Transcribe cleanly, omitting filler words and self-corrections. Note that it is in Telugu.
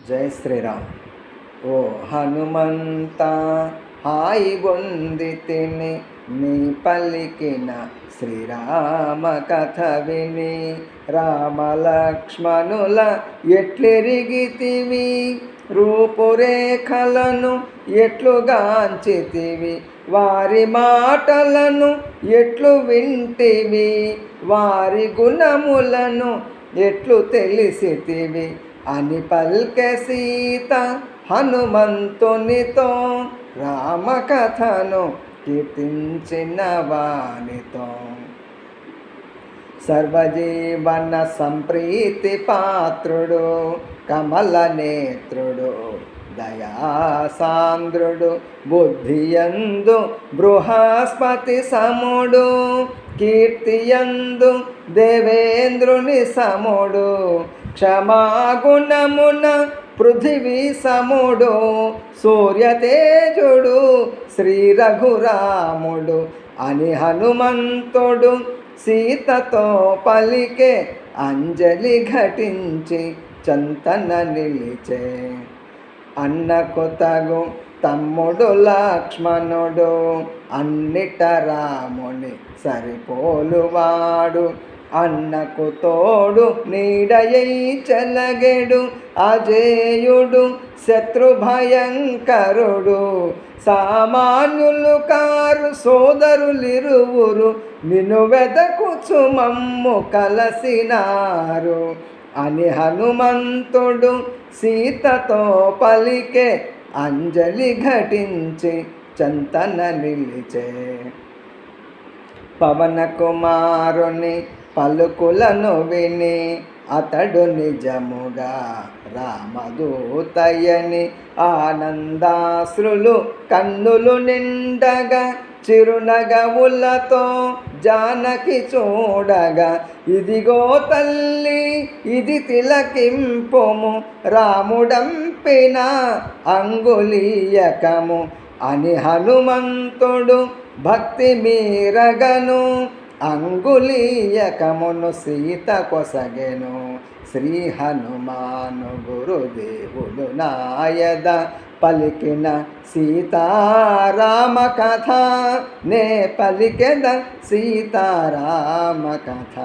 జై శ్రీరామ్. ఓ హనుమంత హాయి పొందితిని నీ పలికిన శ్రీరామ కథ విని, రామలక్ష్మణుల ఎట్లెరిగితివి, రూపురేఖలను ఎట్లుగాంచితివి, వారి మాటలను ఎట్లు వింటివి, వారి గుణములను ఎట్లు తెలిసితివి అని పల్కె సీత హనుమంతునితో, రామకథను కీర్తించిన వానితో. సర్వజీవన సంప్రీతి పాత్రుడు, కమల నేత్రుడు, దయాసాంద్రుడు, బుద్ధియందు బృహస్పతి సముడు, కీర్తియందు దేవేంద్రుని సముడు, క్షమాగుణమున పృథివీ సముడు, సూర్యతేజుడు శ్రీ రఘురాముడు అని హనుమంతుడు సీతతో పలికే, అంజలి ఘటించి చంతన నిలిచే. అన్నకు తగు తమ్ముడు లక్ష్మణుడు, అన్నిట రాముని సరిపోలువాడు, అన్నకు తోడు నీడయై చెలగెడు, అజేయుడు శత్రుభయంకరుడు, సామాన్యులు కారు సోదరులిరువురు, నిన్ను వెదకుచు మమ్ము కలసినారు అని హనుమంతుడు సీతతో పలికే, అంజలి ఘటించి చంతన నిలిచే. పవన కుమారుని పలుకులను విని, అతడు నిజముగా రామదూతయని ఆనందాశ్రులు కన్నులు నిండగా, చిరునగవులతో జానకి చూడగా, ఇదిగో తల్లి ఇది తిలకింపుము, రాముడంపిన అంగుళీయకము అని హనుమంతుడు భక్తి మీరగను, అంగుళీయకమును సీత కొసగెను. శ్రీ హనుమాను గురుదేవులు నాయద పలికిన సీతారామ కథ, నే పలికెద సీతారామ కథ.